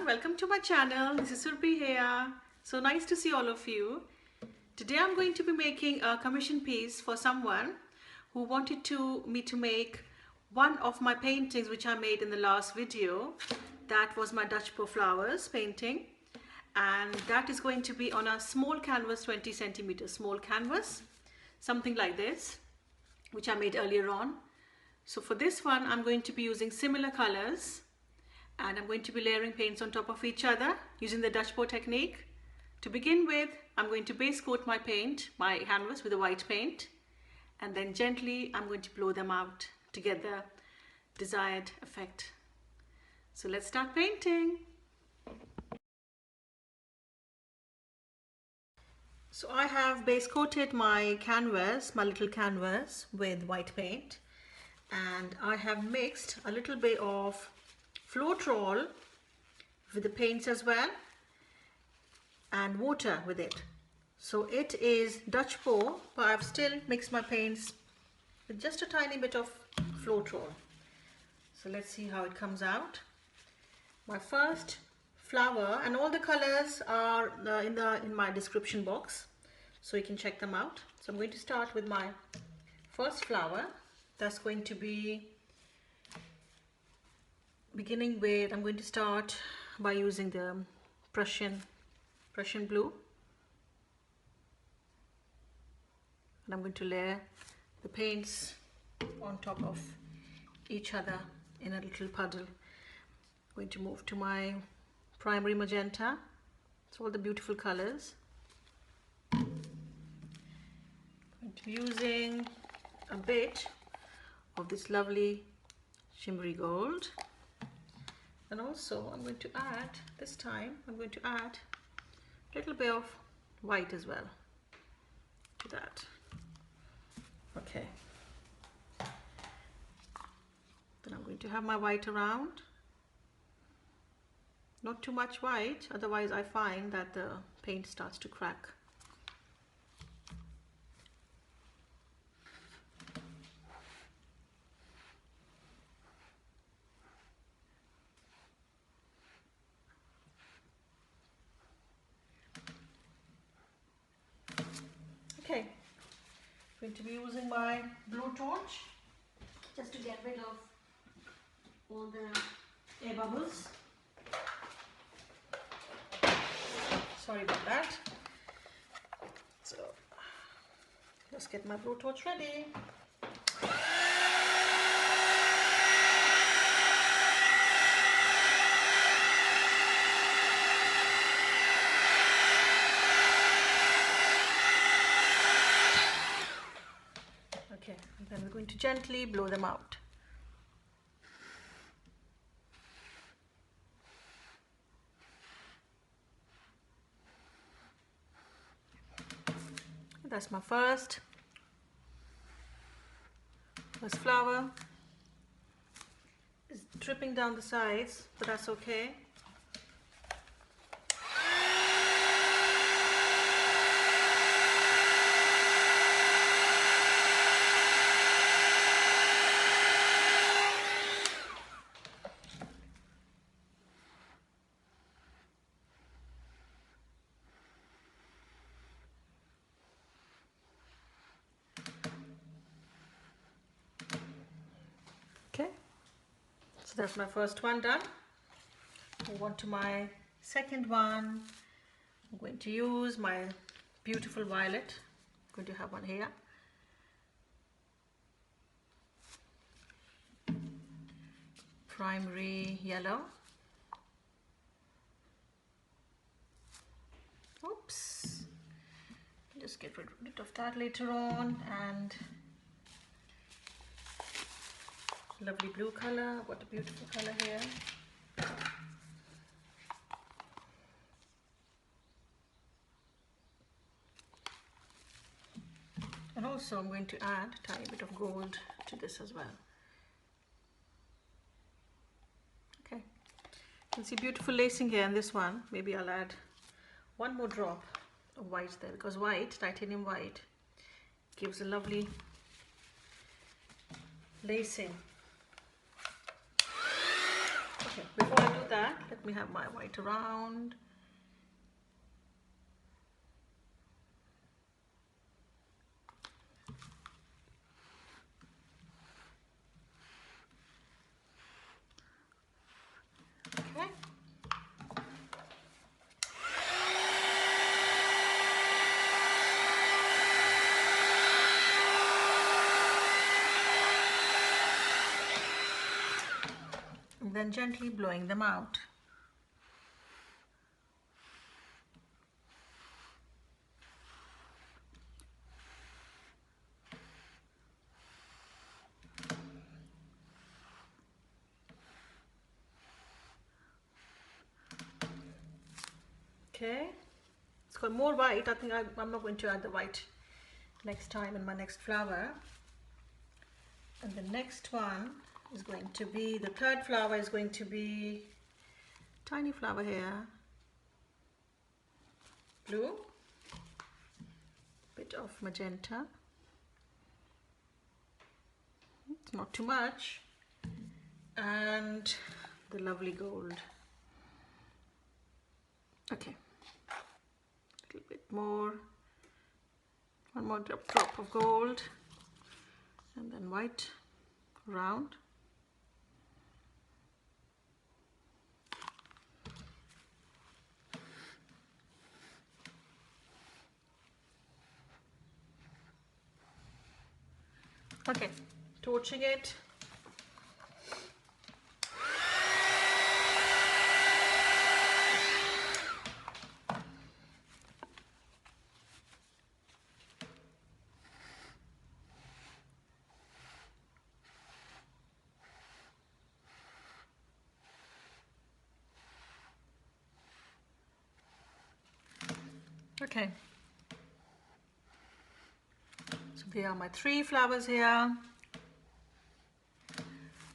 everyone, welcome to my channel. This is Surpi here. So nice to see all of you. Today I'm going to be making a commission piece for someone who wanted me to make one of my paintings which I made in the last video. That was my Dutch Pour flowers painting, and that is going to be on a small canvas, 20 centimeters small canvas, something like this, which I made earlier on. So for this one I'm going to be using similar colors, and I'm going to be layering paints on top of each other using the Dutch Pour technique. To begin with, I'm going to base coat my canvas with a white paint, and then gently I'm going to blow them out to get the desired effect. So let's start painting. So I have base coated my canvas, my little canvas, with white paint, and I have mixed a little bit of Floetrol with the paints as well, and water with it. So it is Dutch Pour, but I've still mixed my paints with just a tiny bit of Floetrol. So let's see how it comes out. My first flower, and all the colors are in my description box, so you can check them out. So I'm going to start with my first flower. That's going to be beginning with, I'm going to start by using the Prussian Blue, and I'm going to layer the paints on top of each other in a little puddle. I'm going to move to my primary magenta. It's all the beautiful colors. I'm going to be using a bit of this lovely shimmery gold, and also I'm going to add, this time I'm going to add a little bit of white as well to that. Okay, then I'm going to have my white around. Not too much white, otherwise I find that the paint starts to crack. Okay, I'm going to be using my blue torch just to get rid of all the air bubbles. Sorry about that. So let's get my blue torch ready. Okay, and then we're going to gently blow them out. That's my first flower. It's dripping down the sides, but that's okay. Okay, so that's my first one done. Move on to my second one. I'm going to use my beautiful violet. I'm going to have one here. Primary yellow. Oops. Just get rid of that later on. And lovely blue color. What a beautiful color here. And also I'm going to add a tiny bit of gold to this as well. Okay, you can see beautiful lacing here in this one. Maybe I'll add one more drop of white there, because white, titanium white, gives a lovely lacing. Okay, before I do that. Let me have my white around. Okay. And then gently blowing them out. Okay, it's got more white. I think I'm not going to add the white next time in my next flower. And the next one is going to be, the third flower is going to be tiny flower here, blue, bit of magenta, it's not too much, and the lovely gold. Okay, a little bit more, one more drop of gold, and then white around. Okay, torching it. Okay, so there are my 3 flowers here.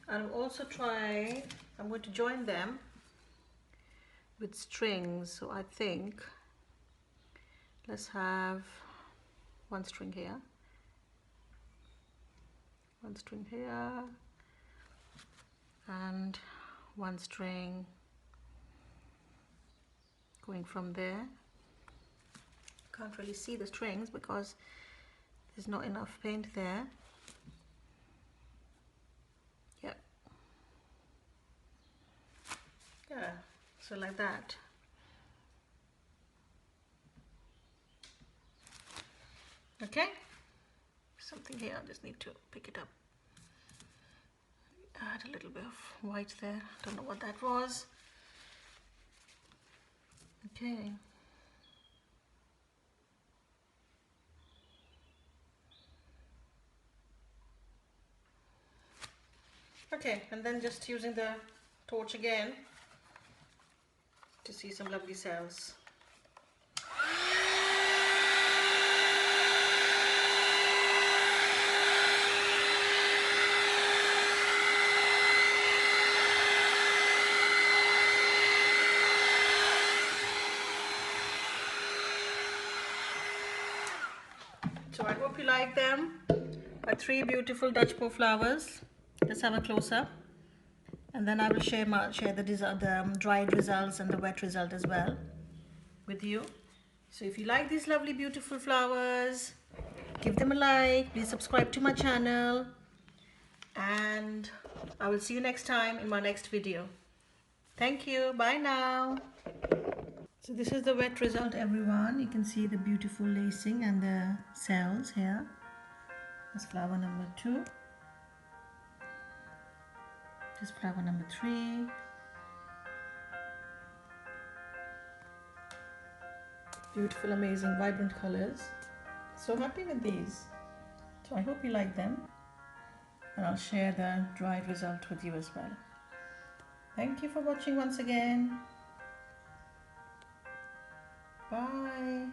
I'm also trying, I'm going to join them with strings. So I think let's have one string here, one string here, and one string going from there. Can't really see the strings because there's not enough paint there. Yep. Yeah, so like that. Okay, something here, I just need to pick it up. Add a little bit of white there, don't know what that was. Okay. Okay, and then just using the torch again to see some lovely cells. So I hope you like them. My 3 beautiful Dutch pour flowers. Let's have a close-up, and then I will share the dried results and the wet result as well with you. So if you like these lovely beautiful flowers, give them a like, please subscribe to my channel, and I will see you next time in my next video. Thank you, bye now. So this is the wet result, everyone. You can see the beautiful lacing and the cells here. That's flower number 2. This is flower number 3. Beautiful, amazing, vibrant colors. So happy with these. So I hope you like them. And I'll share the dried result with you as well. Thank you for watching once again. Bye.